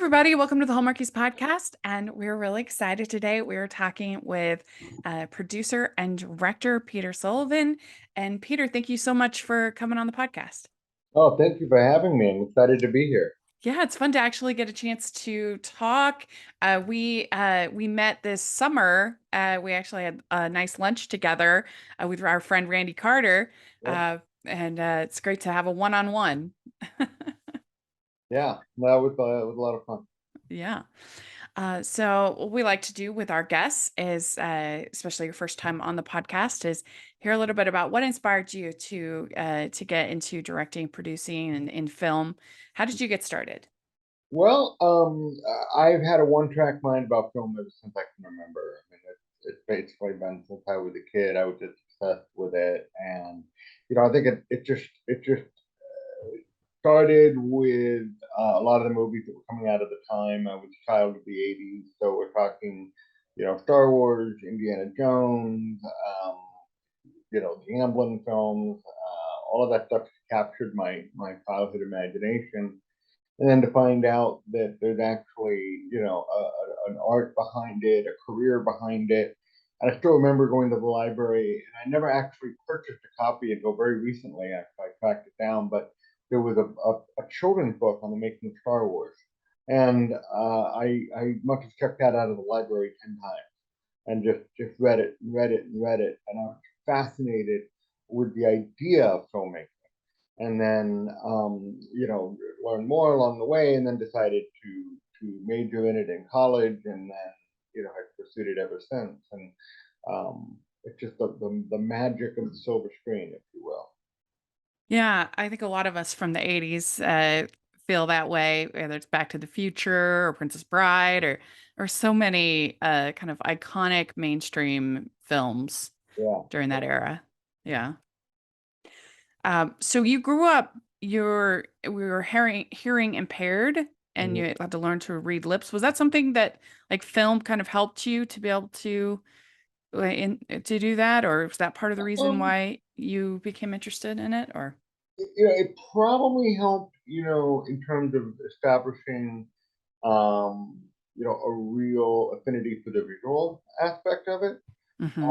everybody. Welcome to the Hallmarkies podcast. And we're really excited today. We're talking with producer and director Peter Sullivan. And Peter, thank you so much for coming on the podcast. Oh, thank you for having me. I'm excited to be here. Yeah, it's fun to actually get a chance to talk. We met this summer. We actually had a nice lunch together with our friend Randy Carter. Yeah, And It's great to have a one-on-one. yeah, that was a lot of fun. Yeah. So what we like to do with our guests is, especially your first time on the podcast, is hear a little bit about what inspired you to get into directing, producing, and in film. How did you get started? Well, I've had a one-track mind about film ever since I can remember. I mean, it's basically been since I was a kid. I was just obsessed with it, and I think it just started with a lot of the movies that were coming out at the time. I was a child of the '80s, so we're talking, Star Wars, Indiana Jones, the Amblin films, all of that stuff captured my childhood imagination. And then to find out that there's actually, an art behind it, a career behind it. And I still remember going to the library, and I never actually purchased a copy until very recently. I tracked it down, but there was a children's book on the making of Star Wars, and I must have checked that out of the library 10 times and just read it, and read it, and read it, and I was fascinated with the idea of filmmaking. And then learned more along the way, and then decided to major in it in college, and then I've pursued it ever since. And it's just the magic of the silver screen, if you will. Yeah, I think a lot of us from the 80s feel that way, whether it's Back to the Future or Princess Bride or so many kind of iconic mainstream films Yeah. during that era. Yeah. So you grew up, we were hearing impaired and Mhm. you had to learn to read lips. Was that something that like film kind of helped you to be able to do that, or was that part of the reason Um, why you became interested in it? Or it probably helped, in terms of establishing, a real affinity for the visual aspect of it. hmm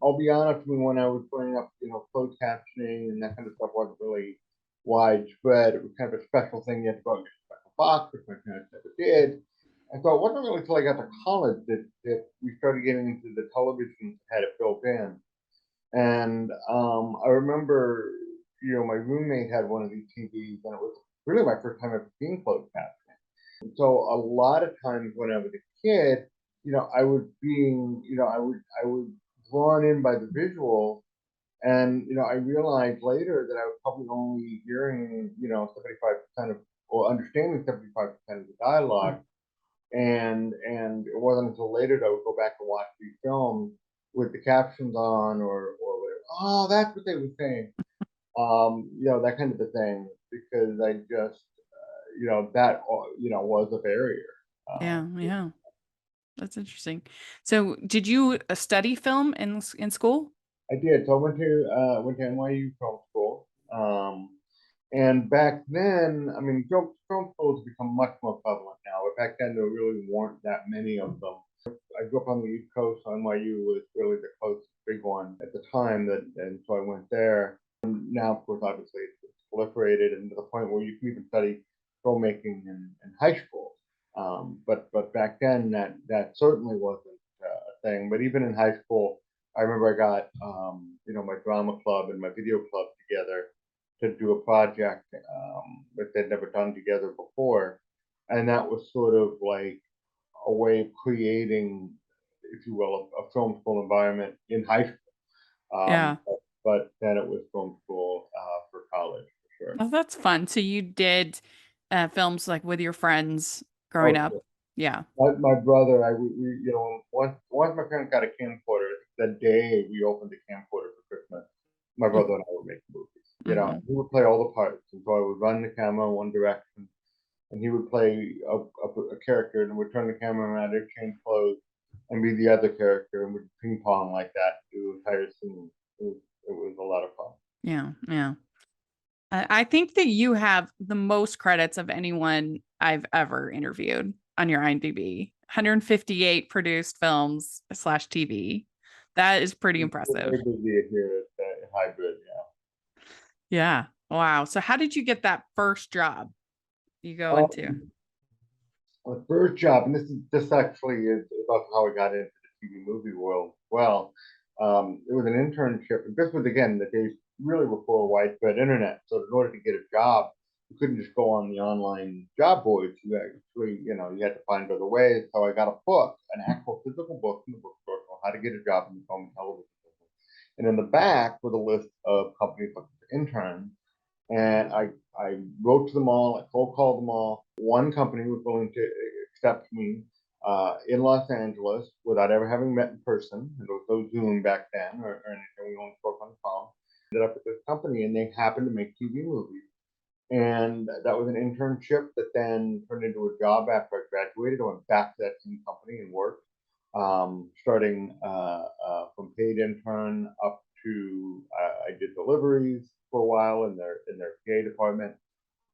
I'll be honest, when I was growing up, closed captioning and that kind of stuff wasn't really widespread. It was kind of a special thing. You had to go out and get a special box, which my parents never did. And so it wasn't really until I got to college that we started getting into the television that had it built in. And I remember, my roommate had one of these TVs, and it was really my first time ever seeing closed captioning. So a lot of times when I was a kid, I was drawn in by the visual, and I realized later that I was probably only hearing 75% of, or understanding 75% of the dialogue, and it wasn't until later that I would go back and watch these films with the captions on, or whatever. Oh, that's what they were saying. That kind of a thing, because I just that was a barrier. yeah, yeah, that's interesting. So did you study film in school? I did. So I went to NYU film school. And back then, I mean, film schools have become much more prevalent now. But back then, there really weren't that many of them. I grew up on the East Coast. So NYU was really the closest big one at the time. And so I went there. And now, of course, obviously, it's proliferated, and to the point where you can even study filmmaking in high school. But back then, that certainly wasn't a thing. But even in high school, I remember I got my drama club and my video club together to do a project that they'd never done together before, and that was sort of like a way of creating, if you will, a film school environment in high school. Yeah. But then it was film school for college for sure. Oh, that's fun. So you did films like with your friends growing Oh, up. sure. Yeah. My brother, once my parents got a camcorder, the day we opened the camcorder for Christmas, my brother and I would make movies. hmm He would play all the parts, and so I would run the camera in one direction, and he would play a character, and would turn the camera around, exchange clothes, and be the other character, and would ping pong like that through the entire scene. It was a lot of fun. Yeah. Yeah. I think that you have the most credits of anyone I've ever interviewed on your IMDb. 158 produced films slash TV. That is pretty We're impressive. very busy here at Hybrid. Yeah. Wow. So how did you get that first job you go Yeah. into? My first job, and this actually is about how I got into the TV movie world. Well, it was an internship, and this was again the days really before widespread internet. So in order to get a job, you couldn't just go on the online job boards. You actually, you had to find other ways. So I got a book, an actual physical book from the bookstore on how to get a job in the film and television business. And in the back was a list of companies looking for interns. And I wrote to them all, I cold called them all. One company was willing to accept me in Los Angeles without ever having met in person. There was no Zoom back then or anything. We only spoke on the phone. Ended up at this company, and they happened to make TV movies. And that was an internship that then turned into a job after I graduated. I went back to that same company and worked, starting from paid intern up to I did deliveries for a while in their PA department,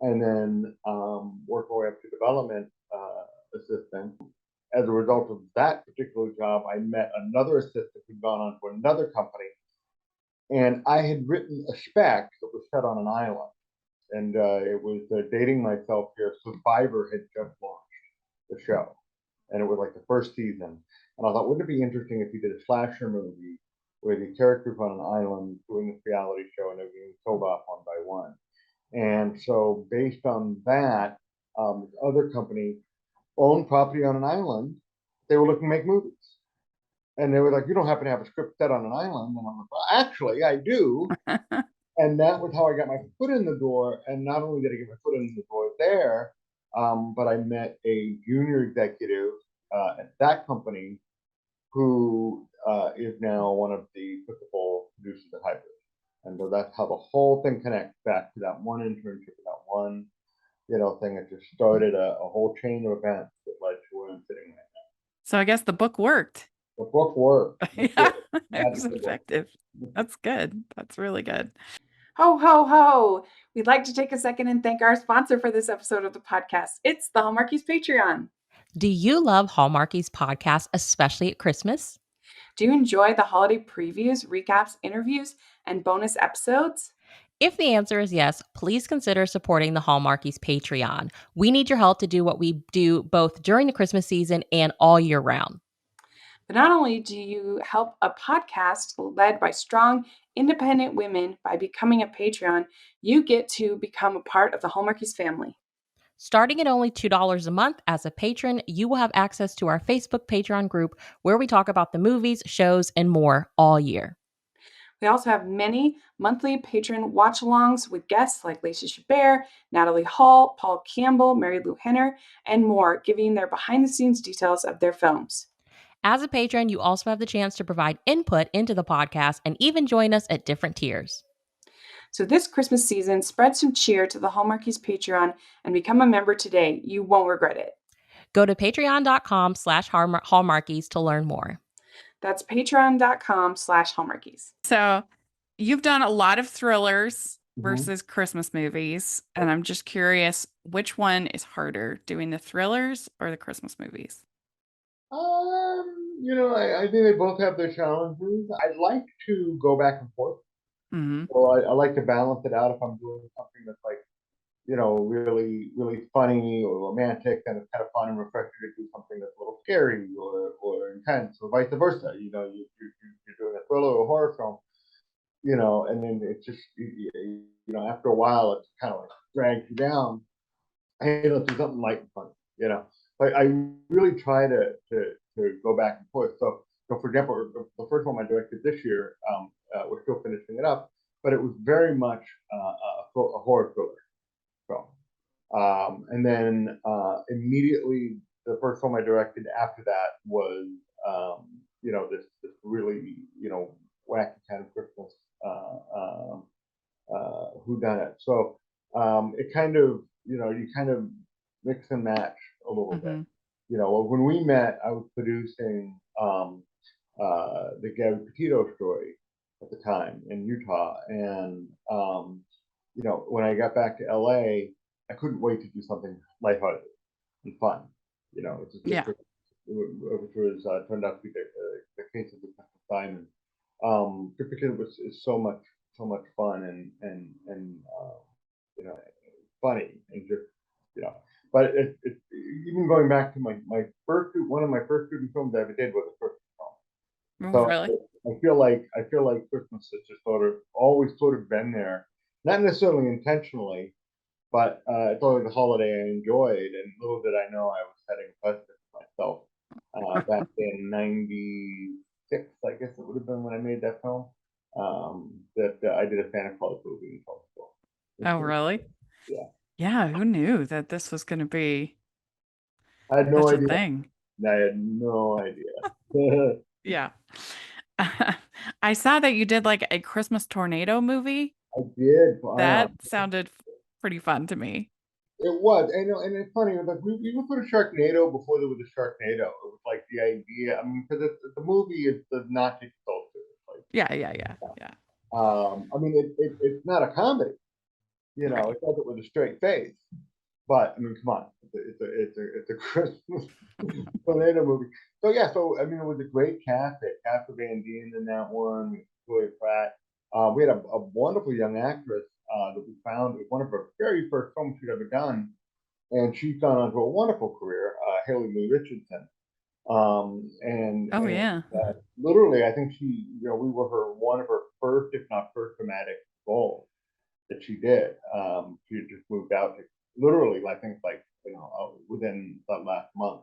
and then worked my way up to development assistant. As a result of that particular job, I met another assistant who'd gone on to another company, and I had written a spec that was set on an island, and it was dating myself here. Survivor had just launched the show, and it was like the first season. And I thought, wouldn't it be interesting if you did a slasher movie where the characters on an island doing this reality show and they're being killed off one by one? And so, based on that, this other company owned property on an island. They were looking to make movies. And they were like, "You don't happen to have a script set on an island?" And I'm like, "Well, actually, I do." And that was how I got my foot in the door. And not only did I get my foot in the door there, but I met a junior executive at that company who is now one of the principal producers at Hybrid. And so that's how the whole thing connects back to that one internship, that one, thing that just started a whole chain of events that led to where I'm sitting right now. So I guess the book worked. The book worked. It did. Yeah, it was Magic the book. effective. That's good. That's really good. Ho, ho, ho. We'd like to take a second and thank our sponsor for this episode of the podcast. It's the Hallmarkies Patreon. Do you love Hallmarkies podcast, especially at Christmas? Do you enjoy the holiday previews, recaps, interviews, and bonus episodes? If the answer is yes, please consider supporting the Hallmarkies Patreon. We need your help to do what we do both during the Christmas season and all year round. But not only do you help a podcast led by strong, independent women by becoming a Patreon, you get to become a part of the Hallmarkies family. Starting at only $2 a month as a patron, you will have access to our Facebook Patreon group where we talk about the movies, shows, and more all year. We also have many monthly patron watch alongs with guests like Lacey Chabert, Natalie Hall, Paul Campbell, Mary Lou Henner, and more, giving their behind the scenes details of their films. As a patron, you also have the chance to provide input into the podcast and even join us at different tiers. So this Christmas season, spread some cheer to the Hallmarkies Patreon and become a member today. You won't regret it. Go to patreon.com/hallmarkies to learn more. That's patreon.com/Hallmarkies. So you've done a lot of thrillers Mhm. versus Christmas movies. And I'm just curious, which one is harder, doing the thrillers or the Christmas movies? I think they both have their challenges. I like to go back and forth. Hmm. So I like to balance it out if I'm doing something that's like, really, really funny or romantic, and it's kind of fun and refreshing to do something that's a little scary or intense, or vice versa. You're doing a thriller or a horror film, and then it's just, after a while, it's kind of like drags you down. Hey, let's do something light and funny, Like I really try to go back and forth. So for example, the first one I directed this year, we're still finishing it up, but it was very much a horror thriller film. And then immediately the first film I directed after that was this really wacky kind of Christmas whodunit. So it kind of you kind of mix and match a little bit. Hmm. When we met, I was producing the Gabby Petito story at the time in Utah, and when I got back to LA, I couldn't wait to do something lighthearted and fun. Yeah. Which was turned out to be the case of the Simon. Just because it was is so much fun and you know funny and just you know. But even going back to one of my first student films I ever did was a Christmas film. Oh, So really? I feel like Christmas has just always sort of been there, not necessarily intentionally, but it's always a holiday I enjoyed. And little did I know I was setting a precedent for myself back in '96, I guess it would have been when I made that film. That I did a Santa Claus movie in film school. It's Oh, pretty, really? yeah. Yeah, who knew that this was going to be I had no such a idea. thing? I had no idea. Yeah. I saw that you did like a Christmas tornado movie. I did. I know. That sounded pretty fun to me. It was, and it's funny. Like we were sort of Sharknado before there was a Sharknado. It was like the idea. I mean, because the movie is does not take itself seriously. Yeah, yeah, yeah, yeah. I mean, it's not a comedy. Right. It does it with a straight face. But I mean, come on, it's a Christmas tornado movie. So yeah, so I mean, it was a great cast. They had Casper Van Dien in that one. We had Chloe Pratt. We had a wonderful young actress that we found. It was one of her very first films she'd ever done, and she's gone on to a wonderful career. Haley Lee Richardson. Oh, And yeah. literally, I think we were one of her first, if not first, dramatic roles that she did. She had just moved out to literally, I think, within the last month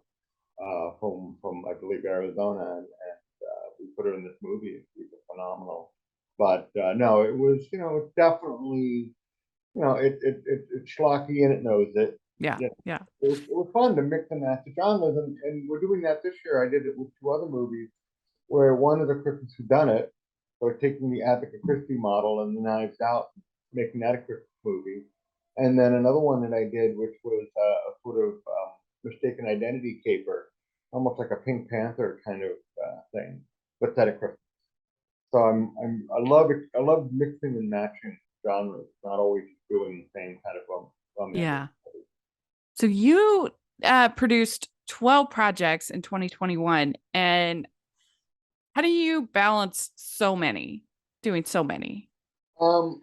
from I believe Arizona, and we put her in this movie. She was phenomenal. But no, it was it's definitely it's schlocky and it knows it. Yeah, Yeah, yeah. it was fun to mix and match the genres, and we're doing that this year. I did it with two other movies where one is a Christmas whodunit, so taking the Agatha Christie model and the Knives Out, making that a Christmas movie, and then another one that I did, which was a sort of mistaken identity caper, almost like a Pink Panther kind of thing, but set at Christmas. So I love mixing and matching genres, not always doing the same kind of romantic. Yeah. So you produced 12 projects in 2021. And how do you balance doing so many? You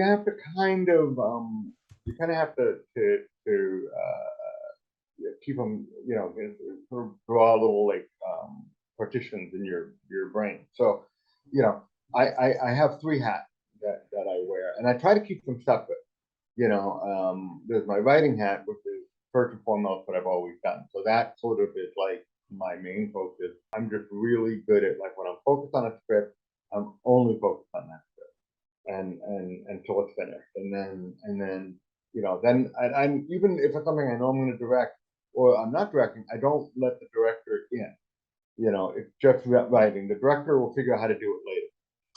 have to you kind of have to keep them, sort of draw little partitions in your brain. So, you know, I have three hats that I wear, and I try to keep them separate. There's my writing hat, which is first and foremost what I've always done. So that sort of is like my main focus. I'm just really good at like when I'm focused on a script, I'm only focused on that and until it's finished. And then then I'm even if it's something I know I'm going to direct or I'm not directing, I don't let the director in. It's just writing. The director will figure out how to do it later.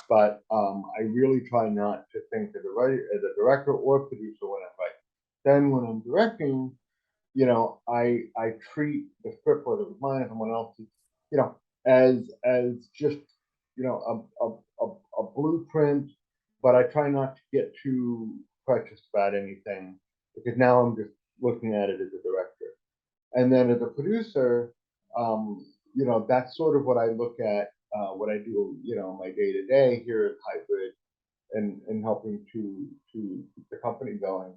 But I really try not to think as a director or producer when I'm writing. Then when I'm directing, I treat the script, whether it's mine or someone else's, as just a blueprint. But I try not to get too precious about anything because now I'm just looking at it as a director. And then as a producer, that's sort of what I look at, what I do, my day to day here at Hybrid and helping to keep the company going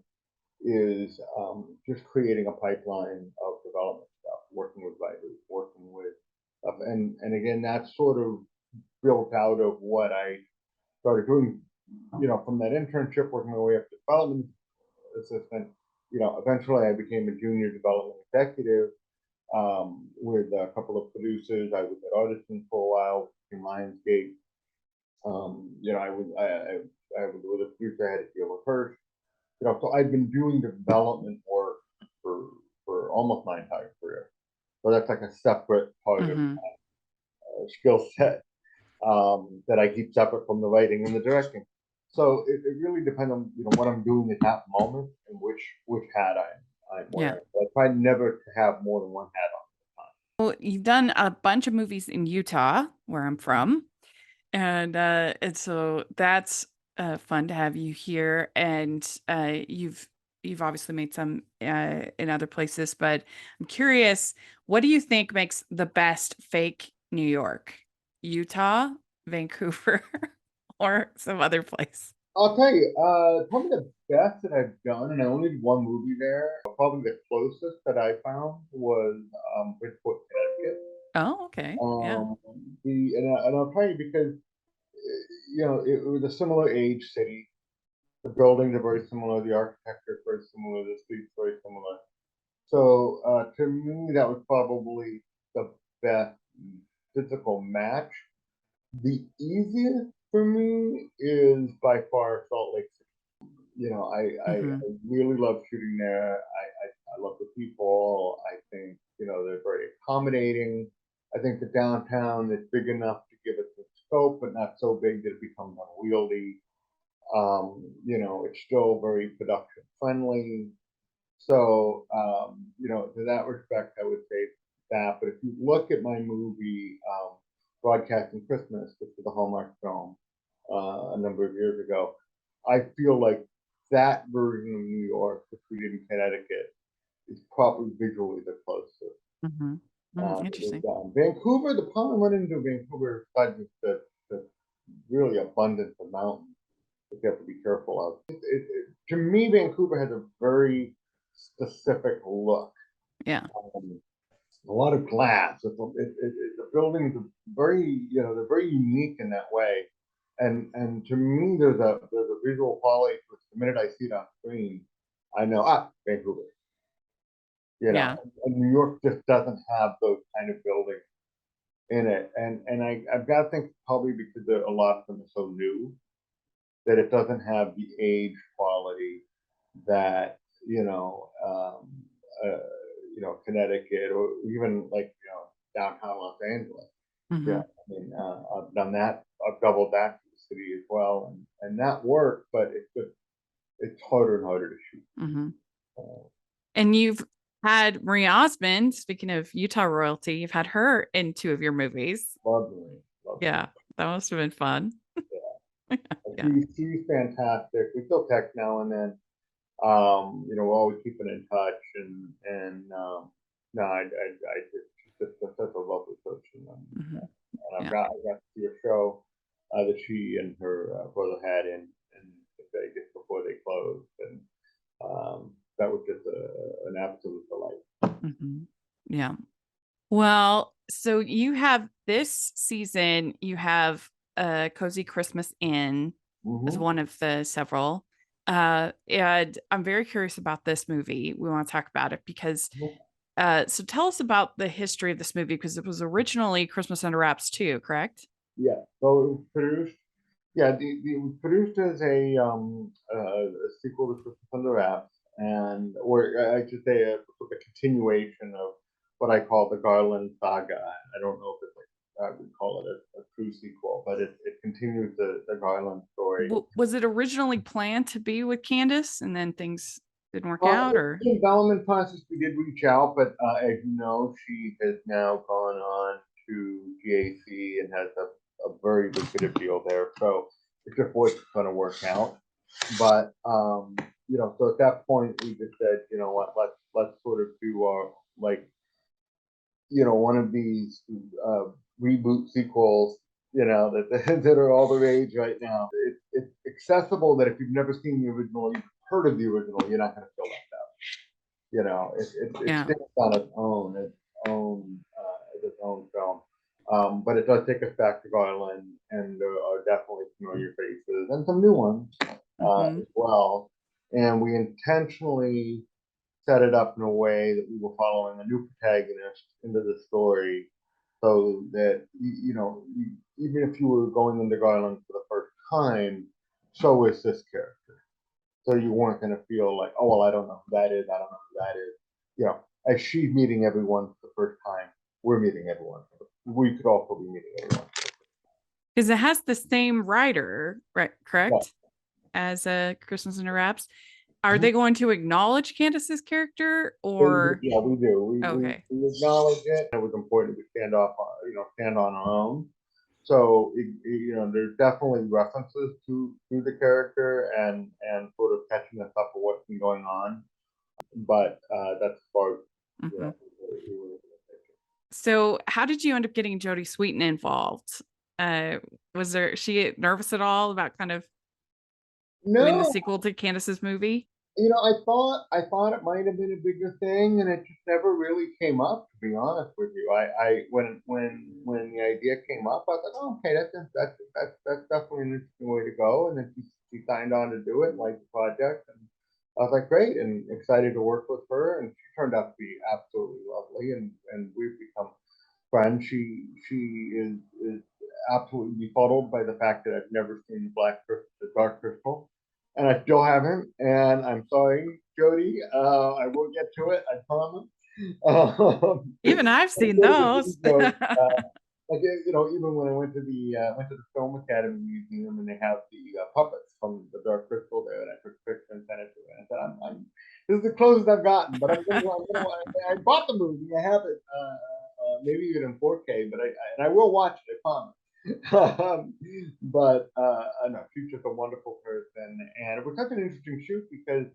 is just creating a pipeline of development stuff, working with writers, working with stuff. And again, that's sort of built out of what I started doing, from that internship, working my way up to development assistant. Eventually I became a junior development executive with a couple of producers. I was at Artisan for a while in Lionsgate. I was with a producer. I had to deal with her. So I've been doing development work for almost my entire career. So that's like a separate part of Hmm. skill set that I keep separate from the writing and the directing. So it really depends on what I'm doing at that moment and which hat I'm Yeah. wearing. But I try never to have more than one hat Well, you've done a bunch of movies in Utah, where I'm from. And so that's fun to have you here, and you've obviously made some in other places, but I'm curious, what do you think makes the best fake New York? Utah, Vancouver, or some other place? I'll tell you, probably the best that I've done, and I only did one movie there. Probably the closest that I found was Bridgeport, Connecticut. Oh, okay. Yeah. Um, and I'll tell you because it was a similar age city. The buildings are very similar. The architecture is very similar. The streets very similar. So to me, that was probably the best physical match. The easiest for me is by far Salt Lake City. I Hmm. really love shooting there. I love the people. I think, they're very accommodating. I think the downtown is big enough to give it the scope, but not so big that it becomes unwieldy. It's still very production friendly. So, to that respect, I would say that. But if you look at my movie, Broadcasting Christmas, which was a Hallmark film a number of years ago, I feel like that version of New York, which we did in Connecticut, is probably visually the closest. Hmm. That we've Interesting. done. Vancouver, the problem I run into Vancouver, besides the really abundance of mountains that you have to be careful of. To me, Vancouver has a very specific look. Yeah. Um, a lot of glass. The buildings are they're very unique in that way. And to me, there's a visual quality which the minute I see it on screen, I know Vancouver. Yeah. And New York just doesn't have those kind of buildings in it. And I've got to think probably because a lot of them are so new that it doesn't have the age quality that uh, Connecticut or even like downtown Los Angeles. Yeah, Hmm. I mean, I've done that. I've doubled that for the city as well, and that worked. But it's harder and harder to shoot. Hmm. Uh, And you've had Marie Osmond, speaking of Utah royalty, you've had her in two of your movies. lovely, lovely. Yeah, that must have been fun. Yeah. She's fantastic. We still text now and then. We're always keeping in touch, and no, I just she's just such a lovely person, Hmm. and Yeah. I got to see a show that she and her brother had in Vegas before they closed, and that was just an absolute delight. Hmm. Yeah. Well, so you have this season, you have Cozy Christmas Inn as Mm-hmm. one of the several. And I'm very curious about this movie. We want to talk about it because so tell us about the history of this movie because it was originally Christmas Under Wraps too, correct? Yeah, so it was produced. Yeah, it was produced as a sequel to Christmas Under Wraps, and or I should say a continuation of what I call the Garland saga. I don't know if it's like I would call it a true sequel, but it continues the Garland story. Was it originally planned to be with Candace and then things didn't work out or? In development process, we did reach out, but as you know, she has now gone on to GAC and has a very lucrative deal there. So it just wasn't going to work out. But so at that point, we just said, you know what, let's sort of do our like, one of these reboot sequels, that are all the rage right now. It's accessible that if you've never seen the original, you've heard of the original, you're not going to feel left out. It Yeah. stands on its own film. But it does take us back to Garland, and there are definitely familiar faces and some new ones Hmm. as well. And we intentionally set it up in a way that we were following a new protagonist into the story, so that even if you were going into Garland for the first time, so is this character. So you weren't going to feel like, oh, well, I don't know who that is. I don't know who that is. As she's meeting everyone for the first time, we're meeting everyone. We could also be meeting everyone. Because it has the same writer, right? Yeah. Correct? As Christmas Under Wraps. Are Mhm. they going to acknowledge Candace's character or Yeah, we do. okay? We acknowledge it. It was important to stand on our own. So there's definitely references to the character and sort of catching us up with what's been going on. But that's as far as Hmm. we were. So how did you end up getting Jodie Sweetin involved? Was she nervous at all about kind of doing the No, sequel to Candace's movie? I thought it might have been a bigger thing, and it just never really came up. To be honest with you, when the idea came up, I thought, oh, okay, that's definitely an interesting way to go. And then she signed on to do it, like the project, and I was like, great, and excited to work with her. And she turned out to be absolutely lovely, and we've become friends. She is absolutely befuddled by the fact that I've never seen the Dark Crystal, and I still haven't. And I'm sorry, Jody. I will get to it. I promise. Even I've But seen sort of a funny those. joke. Like even when I went to the Film Academy Museum, and they have the puppets from the Dark Crystal there, and I took a picture and sent it to her. And I said, this is the closest I've gotten, but I bought the movie. I have it, maybe even in 4K, but I will watch it. I promise. But no, she's just a wonderful person, and it was such an interesting shoot because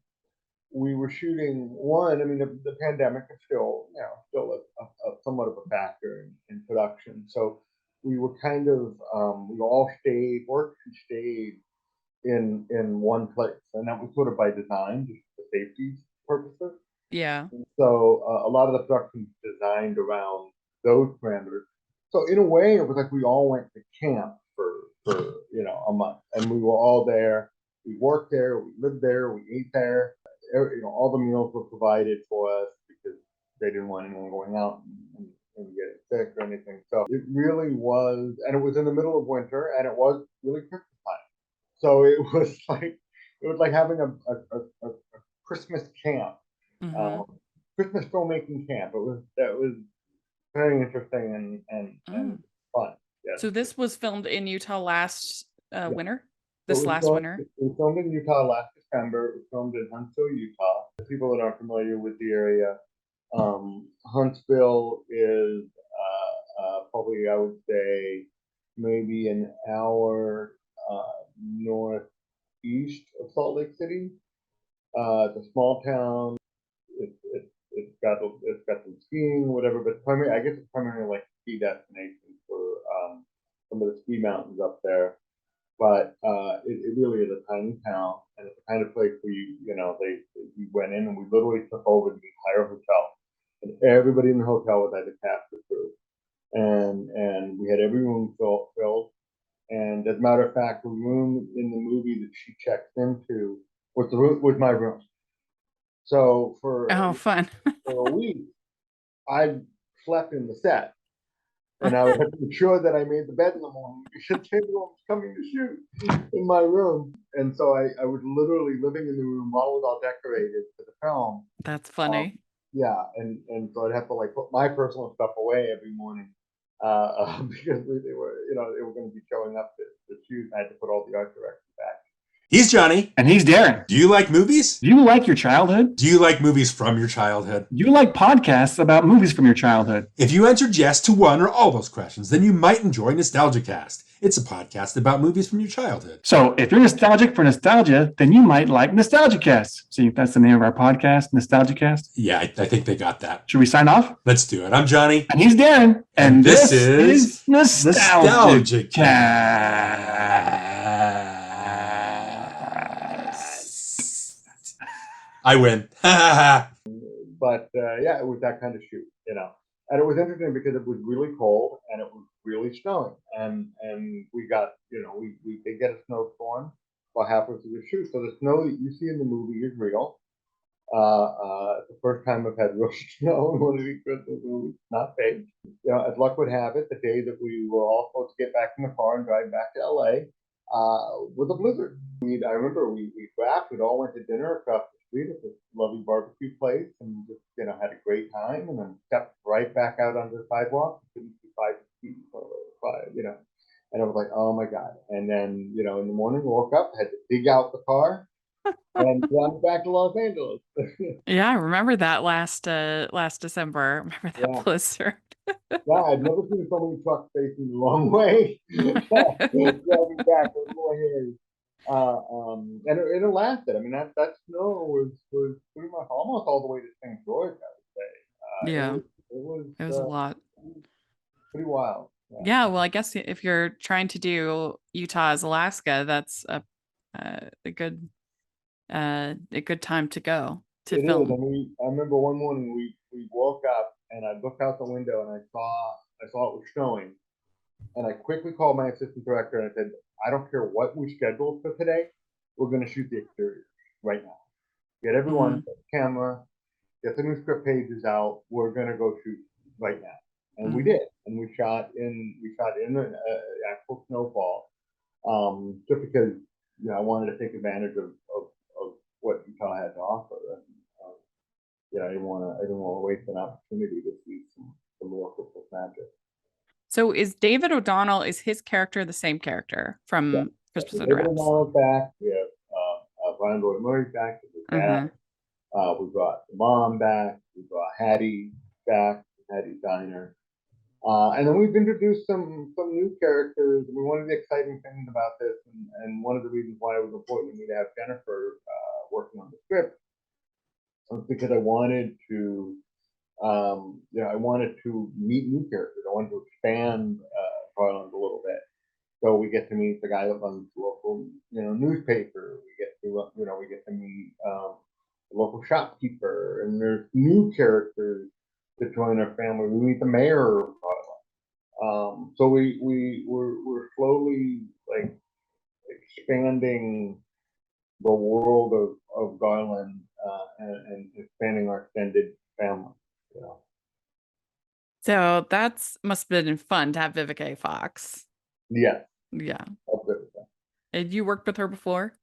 we were shooting one. I mean, the pandemic is still a somewhat of a factor in production. So we were kind of we all worked and stayed in one place, and that was sort of by design, just for safety purposes. Yeah. So a lot of the production was designed around those parameters. So in a way, it was like we all went to camp for a month, and we were all there. We worked there, we lived there, we ate there. All the meals were provided for us because they didn't want anyone going out and getting sick or anything. So it really was, and it was in the middle of winter, and it was really Christmas time. So it was like having a Christmas camp, Hmm. um, Christmas filmmaking camp. That was very interesting and Mm. fun. Yes. So this was filmed in Utah last Yeah. winter? So This last winter? it was filmed in Utah last December. It was filmed in Huntsville, Utah. For people that aren't familiar with the area, Huntsville is probably, I would say, maybe an hour northeast of Salt Lake City. It's a small town. It's got some skiing, whatever, but primarily, I guess it's primarily like a ski destination for some of the ski mountains up there. But it really is a tiny town, and it's the kind of place where we went in and we literally took over the entire hotel, and everybody in the hotel was either cast or crew, and we had every room filled. And as a matter of fact, the room in the movie that she checked into was my room. So Oh, fun. for a week, I slept in the set, and I would have to make sure that I made the bed in the morning because everyone was coming to shoot in my room. And so I was literally living in the room while it was all decorated for the film. That's Um, funny. yeah, and so I'd have to like put my personal stuff away every morning because they were going to be showing up to shoot. I had to put all the art direction back. He's Johnny. And he's Darren. Do you like movies? Do you like your childhood? Do you like movies from your childhood? Do you like podcasts about movies from your childhood? If you answered yes to one or all those questions, then you might enjoy NostalgiaCast. It's a podcast about movies from your childhood. So if you're nostalgic for nostalgia, then you might like NostalgiaCast. See, that's the name of our podcast, NostalgiaCast. Yeah, I think they got that. Should we sign off? Let's do it. I'm Johnny. And he's Darren. And this is NostalgiaCast. I win. But yeah, it was that kind of shoot. And it was interesting because it was really cold and it was really snowing, and we got we did get a snowstorm about halfway through the shoot. So the snow that you see in the movie is real. It's the first time I've had real snow in one of these Christmas movies, not fake. As luck would have it, the day that we were all supposed to get back in the car and drive back to LA was a blizzard. I remember we wrapped, we all went to dinner across the street at this lovely barbecue place, and just had a great time, and then stepped right back out onto the sidewalk. Couldn't see 5 feet, and I was like, oh my god. And then in the morning, woke up, had to dig out the car and drive back to Los Angeles. Yeah, I remember that last December. I remember that Yeah. blizzard. Yeah, I've never seen so many trucks facing the wrong way. Driving back with more hairs. And it lasted. I mean, that snow was pretty much almost all the way to St. George, I would say. Yeah, It was it was a lot. pretty wild. Yeah, well, I guess if you're trying to do Utah as Alaska, that's a good time to go to It is. film. I remember one morning we woke up and I looked out the window and I saw it was snowing. And I quickly called my assistant director and I said, I don't care what we scheduled for today, we're going to shoot the exterior right now. Get everyone, Mhm. get the camera, get the new script pages out. We're going to go shoot right now. And we Mhm. did. And we shot in an actual snowfall, just because I wanted to take advantage of what Utah had to offer. And, I didn't want to waste an opportunity to see some real Christmas magic. So is David O'Donnell, is his character the same character Yeah. from Christmas Under David Wraps? O'Donnell's back. We have Brian Roy Murray back as his dad. Mhm. We brought the mom back. We brought Hattie back, Hattie's Diner. And then we've introduced some new characters. I mean, one of the exciting things about this, and one of the reasons why it was important to me to have Jennifer working on the script, was because I wanted to meet new characters. I wanted to expand Garland a little bit. So we get to meet the guy that runs the local, newspaper. We get to meet the local shopkeeper, and there's new characters that join our family. We meet the mayor of Garland. So we're slowly like expanding the world of Garland and expanding our extended family. You know. So that's must have been fun to have Vivica A. Fox. Yes, Yeah. that's it. And you worked with her before?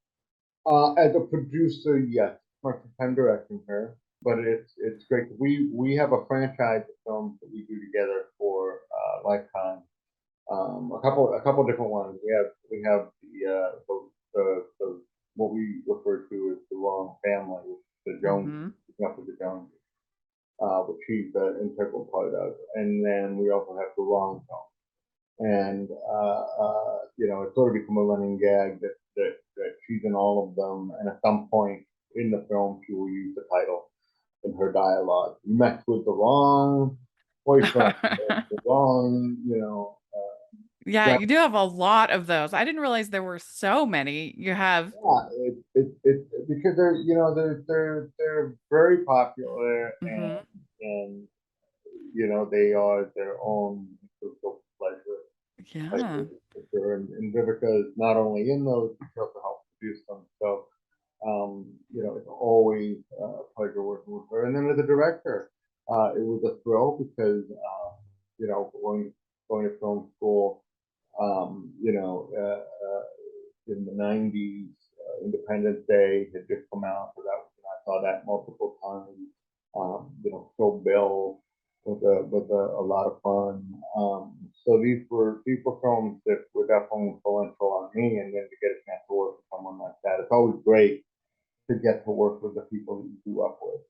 As a producer, yes, my first time directing her, but it's great. We have a franchise of films that we do together for Lifetime. A couple different ones. We have the what we refer to as the Wrong Family, the Jones, Mhm. up with the Jones, which she's an integral part of, and then we also have the Wrong Film. And it's sort of become a running gag that she's in all of them, and at some point in the film, she will use the title in her dialogue. You messed with the wrong boyfriend, the wrong, Yeah, grand- you do have a lot of those. I didn't realize there were so many. You have yeah, because they're very popular, Mhm. and they are their own pleasure. Yeah. For sure. And Vivica is not only in those, she also helps produce them. So, it's always a pleasure working with her. And then as a director, it was a thrill because, going to film school, um, you know, uh, uh, in the 90s, Independence Day had just come out. So I saw that multiple times. Still Bill was a lot of fun. So these were films that were definitely influential on me, and then to get a chance to work with someone like that, it's always great to get to work with the people that you grew up with,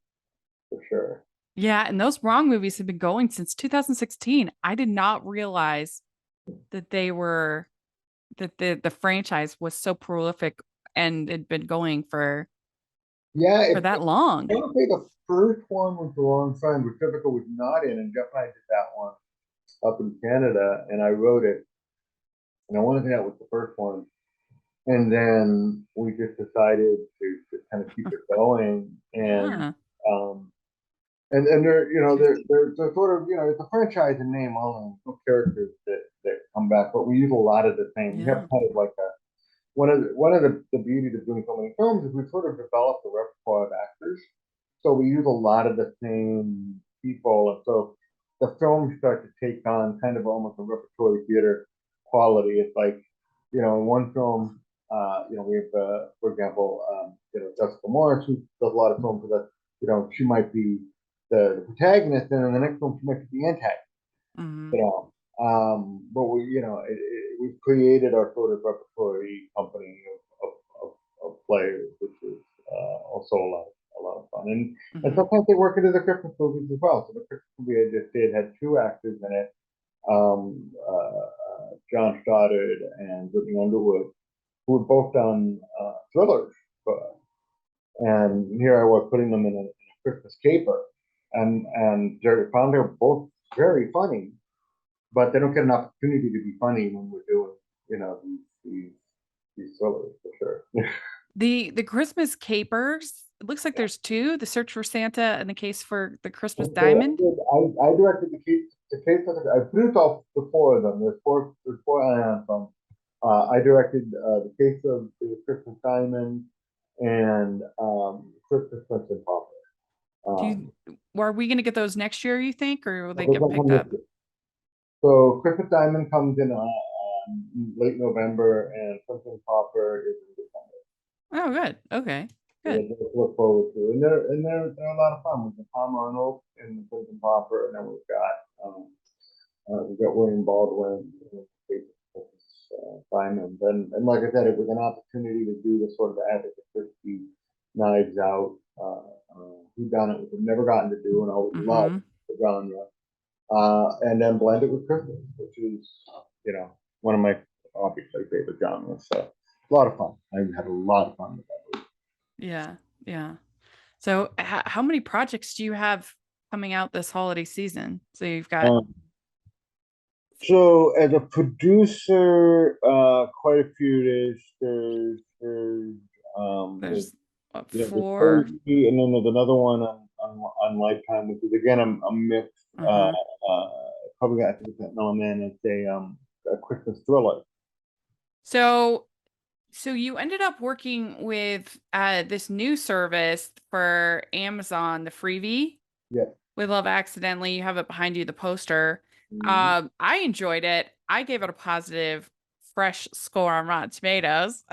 for sure. Yeah, and those Wrong movies have been going since 2016. I did not realize that they were that the franchise was so prolific and had been going Yeah, for that long. I want to say the first one was The Wrong Friend, which Vivica was not in, and Jeff and I did that one up in Canada, and I wrote it, and I want to say that was the first one. And then we just decided to kind of keep it going, Yeah. um, and they're sort of it's a franchise in name only, no characters that come back, but we use a lot of the same. We Yeah. have kind of like a one of the beauties of doing so many films is we've sort of developed a repertoire of actors, so we use a lot of the same people, and so the films start to take on kind of almost a repertory theater quality. It's like in one film, we have, for example, Jessica Morris, who does a lot of films with us. She might be the protagonist, and in the next film, she might be the antagonist. Mhm. You know, but we've created our sort of repertory company of players, which is also a lot of fun. And Mhm. sometimes they work into the Christmas movies as well. So the Christmas movie I just did had two actors in it, John Stoddard and Brittany Underwood, who had both done thrillers. And here I was putting them in a Christmas caper, and found they're both very funny, but they don't get an opportunity to be funny when we're doing, these thrillers for sure. The Christmas capers. It looks like there's two: The Search for Santa and The Case for the Christmas So Diamond. I directed the case. I produced all the four of them. There's four anthems. I directed the case of the Christmas Diamond and Christmas Prince and Pauper. Do you, are we going to get those next year, you think, or will they Those get will picked come this up? year. So Christmas Diamond comes in late November, and Prince and Pauper is in December. Oh, good. Okay, good. Yeah, to look forward to, and they're a lot of fun. We've got Tom Arnold and the Prince and Pauper, and then we've got William Baldwin and Simon. And like I said, it was an opportunity to do the sort of Agatha Christie Knives Out whodunit, which I've never gotten to do, and I always loved the genre. And then blend it with Christmas, which is, one of my obviously favorite genres. So a lot of fun. I had a lot of fun with that movie. Yeah, yeah. So, how many projects do you have coming out this holiday season? So you've got So as a producer, quite a few. there's what, There's four. Cozy, and then there's another one on Lifetime, which is again a mix. Probably got, I think it's that No Man. It's a Christmas thriller. So you ended up working with this new service for Amazon, the Freebie. Yeah. With Love Accidentally. You have it behind you, the poster. I enjoyed it. I gave it a positive, fresh score on Rotten Tomatoes.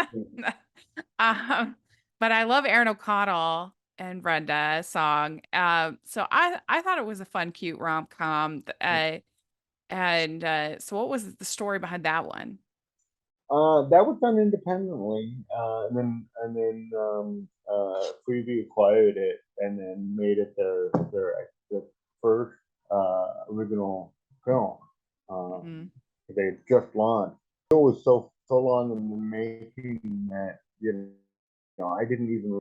But I love Aaron O'Connell and Brenda song. So I thought it was a fun, cute rom-com. So what was the story behind that one? That was done independently, and then Freebie acquired it and then made it their first original film. They had just launched. It was so long in the making that I didn't even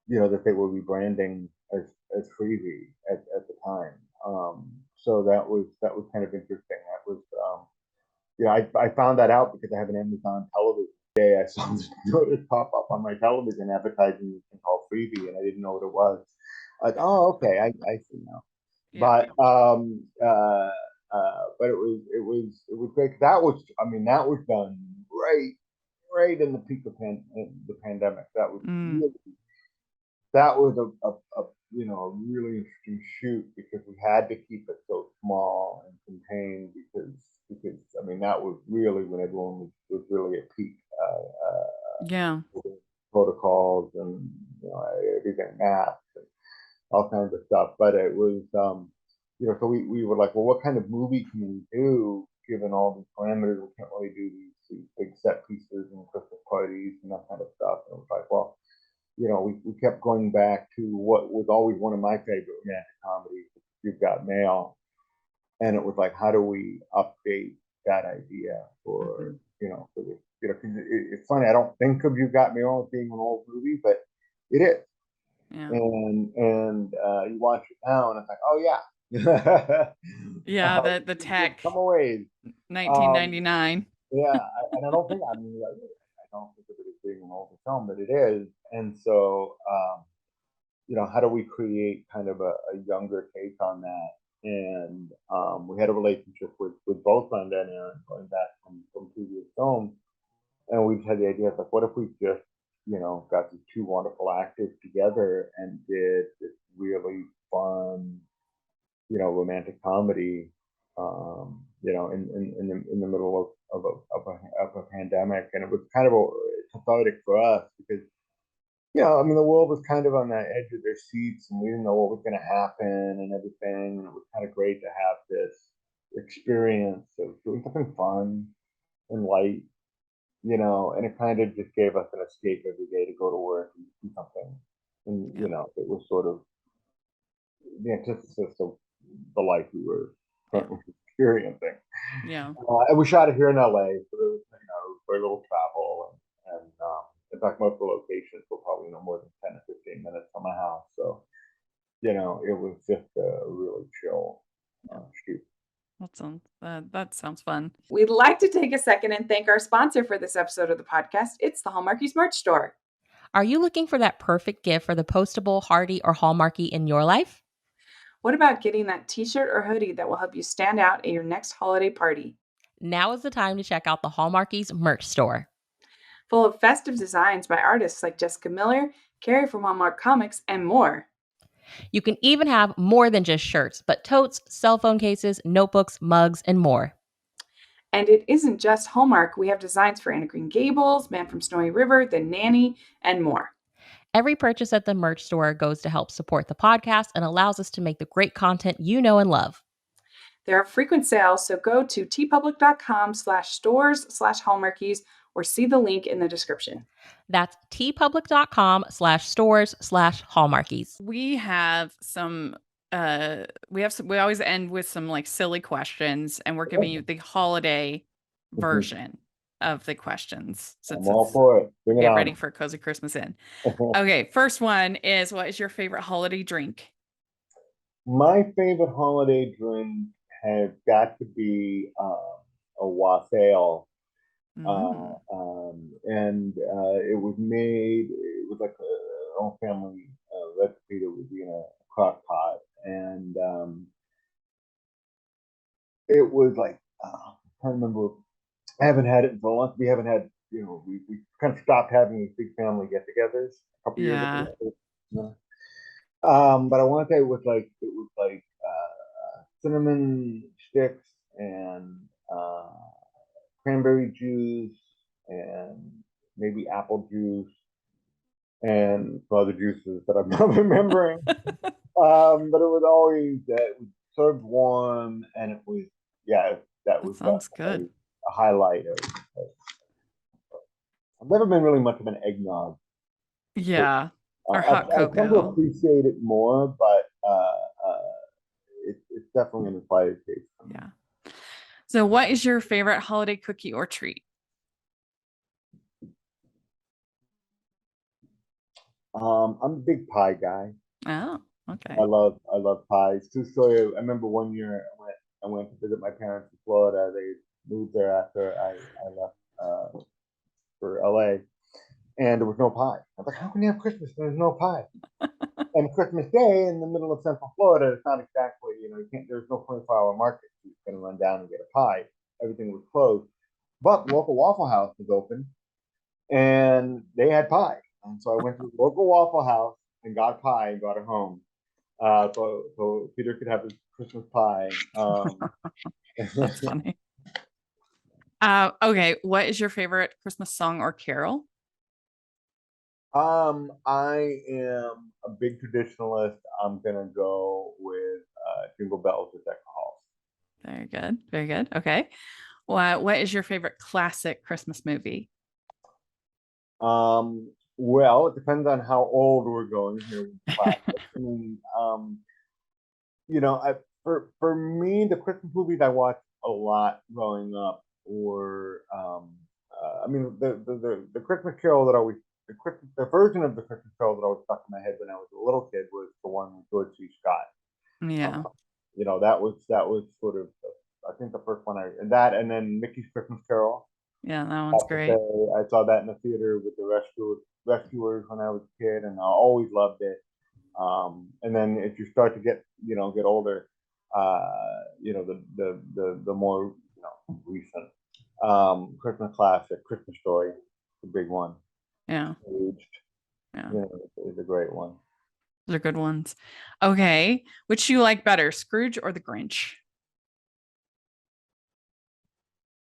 that they were rebranding as Freebie at the time. So that was kind of interesting. That was I found that out because I have an Amazon television. Today I saw this notice pop up on my television advertising this thing called Freebie, and I didn't know what it was. Like, oh, okay, I see now. Yeah. But it was great. That was done right in the peak of the pandemic. That was really a really interesting shoot because we had to keep it so small and contained because that was really when everyone was really at peak Yeah. protocols and everything, masks and all kinds of stuff. But it was so we were like, well, what kind of movie can we do given all these parameters? We can't really do these big set pieces and Christmas parties and that kind of stuff. And it was like, well, we kept going back to what was always one of my favorite romantic comedies, You've Got Mail. And it was like, how do we update that idea for this, it's funny, I don't think of You've Got Mail as being an old movie, but it is. Yeah. And you watch it now and it's like, oh yeah. Yeah, the tech. Come away. 1999. Yeah, and I don't think I don't think of it as being an older film, but it is. And so, how do we create kind of a younger take on that? And we had a relationship with both Brenda and Aaron going back from previous films, and we've had the idea of like, what if we just got these two wonderful actors together and did this really fun romantic comedy in the middle of a pandemic. And it was kind of cathartic for us because the world was kind of on the edge of their seats and we didn't know what was going to happen and everything. And it was kind of great to have this experience of doing something fun and light, and it kind of just gave us an escape every day to go to work and do something. And, it was sort of the antithesis of the life we were Yeah. currently experiencing. Yeah. And we shot it here in LA, so there was, very little travel, and in fact, most of the locations were probably no more than 10 or 15 minutes from my house. So, it was just a really chill shoot. That sounds fun. We'd like to take a second and thank our sponsor for this episode of the podcast. It's the Hallmarkies merch store. Are you looking for that perfect gift for the postable, hardy, or Hallmarky in your life? What about getting that t-shirt or hoodie that will help you stand out at your next holiday party? Now is the time to check out the Hallmarkies merch store. Full of festive designs by artists like Jessica Miller, Carrie from Hallmark Comics, and more. You can even have more than just shirts, but totes, cell phone cases, notebooks, mugs, and more. And it isn't just Hallmark. We have designs for Anna Green Gables, Man from Snowy River, The Nanny, and more. Every purchase at the merch store goes to help support the podcast and allows us to make the great content you know and love. There are frequent sales, so go to tpublic.com/stores/hallmarkies or see the link in the description. That's tpublic.com/stores/hallmarkies. We have some we always end with some like silly questions, and we're giving you the holiday version of the questions. I'm all for it. Bring it Get on. ready for Cozy Christmas In. Okay, first one is, what is your favorite holiday drink? My favorite holiday drink has got to be a wassail. And it was made, it was like an old family recipe that was in a crock pot. And it was like, I can't remember, I haven't had it in so long. We haven't had, we kind of stopped having these big family get togethers a couple years ago. But I want to say it was like cinnamon sticks and cranberry juice and maybe apple juice and some other juices that I'm not remembering. But it was always it was served warm, and it was that sounds good. A highlight of. I've never been really much of an eggnog. Yeah, or I've hot come to cocoa. appreciate it more, but it's definitely an acquired taste. Yeah. So, what is your favorite holiday cookie or treat? I'm a big pie guy. Oh, okay. I love pies. True story. I remember one year I went to visit my parents in Florida. They moved there after I left for LA, and there was no pie. I was like, how can you have Christmas when there's no pie? And Christmas Day in the middle of Central Florida, it's not exactly, you can't, there's no 24-hour market. You're going to run down and get a pie. Everything was closed. But the local Waffle House was open, and they had pie. And so I went to the local Waffle House and got pie and got it home. So Peter could have his Christmas pie. That's funny. Okay, what is your favorite Christmas song or carol? I am a big traditionalist. I'm gonna go with Jingle Bells with Decca Halls. Very good. Very good. Okay. What is your favorite classic Christmas movie? Well, it depends on how old we're going here. I mean, for me, the Christmas movies I watched a lot growing up were, the Christmas Carol that always the version of the Christmas Carol that always stuck in my head when I was a little kid was the one with George C. Scott. Yeah. That was sort of I think the first one and then Mickey's Christmas Carol. Yeah, that one's great. I saw that in the theater with the rescuers when I was a kid, and I always loved it. And then if you start to get older, the more recent Christmas classic, Christmas Story, the big one. Yeah. Yeah, is a great one. Those are good ones. Okay, which do you like better, Scrooge or the Grinch?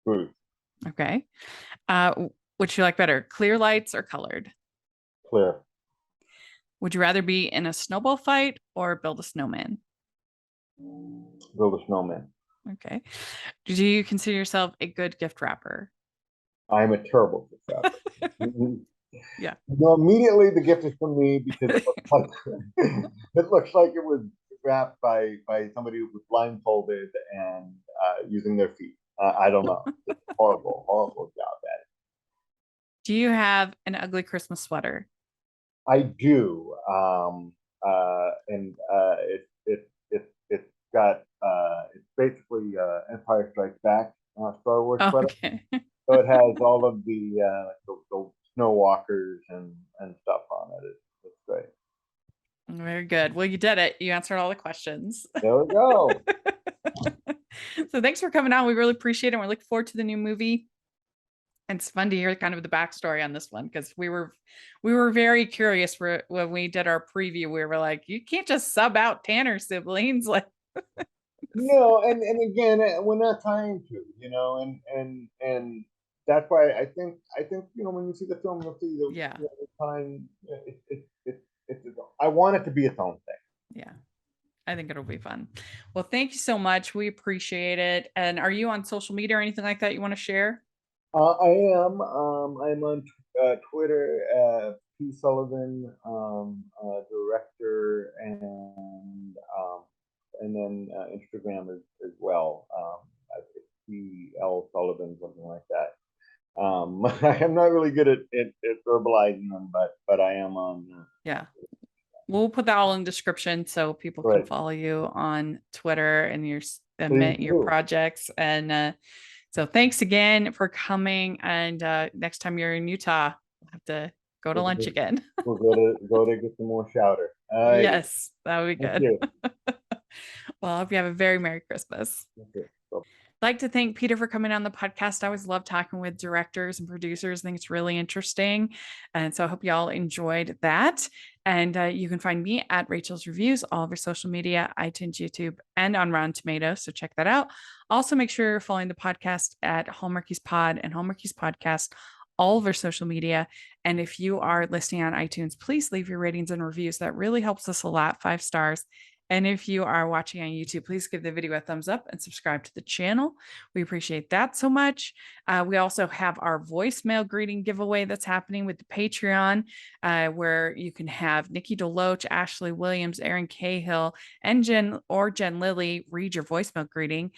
Scrooge. Okay. Which do you like better, clear lights or colored? Clear. Would you rather be in a snowball fight or build a snowman? Build a snowman. Okay. Do you consider yourself a good gift wrapper? I'm a terrible gift wrapper. Yeah. Immediately the gift is from me because it looks like it was wrapped by somebody who was blindfolded and using their feet. I don't know. It's horrible, horrible job at it. Do you have an ugly Christmas sweater? I do, and it's got it's basically Empire Strikes Back Star Wars sweater. Okay. So it has all of the snow walkers and stuff on it. It's great. Very good. Well, you did it. You answered all the questions. There we go. So thanks for coming on. We really appreciate it. We're looking forward to the new movie. And it's fun to hear kind of the backstory on this one because we were very curious when we did our preview. We were like, you can't just sub out Tanner siblings. Like, No, and again, we're not trying to, and that's why I think when you see the film, you'll see Yeah. the time. I want it to be its own thing. Yeah. I think it'll be fun. Well, thank you so much. We appreciate it. And are you on social media or anything like that you want to share? I am. I'm on Twitter, P Sullivan, director, and then Instagram as well. PL Sullivan, something like that. I'm not really good at verbalizing them, but I am on. Yeah. We'll put that all in the description so people can follow you on Twitter and your projects. And so thanks again for coming. And next time you're in Utah, we'll have to go to lunch again. We'll go to get some more chowder. Yes, that would be good. Well, I hope you have a very Merry Christmas. Okay. I'd like to thank Peter for coming on the podcast. I always love talking with directors and producers. I think it's really interesting. And so I hope y'all enjoyed that. And you can find me at Rachel's Reviews, all over social media, iTunes, YouTube, and on Rotten Tomatoes. So check that out. Also, make sure you're following the podcast at Hallmarkies Pod and Hallmarkies Podcast, all over social media. And if you are listening on iTunes, please leave your ratings and reviews. That really helps us a lot. 5 stars. And if you are watching on YouTube, please give the video a thumbs up and subscribe to the channel. We appreciate that so much. We also have our voicemail greeting giveaway that's happening with the Patreon, where you can have Nikki DeLoach, Ashley Williams, Aaron Cahill, and Jen Lilly read your voicemail greeting.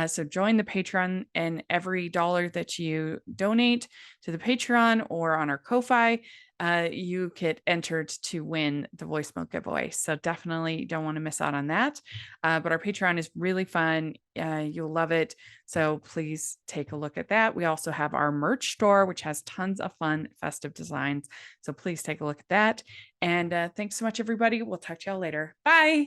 So join the Patreon, and every dollar that you donate to the Patreon or on our Ko-Fi, you get entered to win the voicemail giveaway. So definitely don't want to miss out on that. But our Patreon is really fun. You'll love it. So please take a look at that. We also have our merch store, which has tons of fun festive designs. So please take a look at that. And thanks so much, everybody. We'll talk to y'all later. Bye.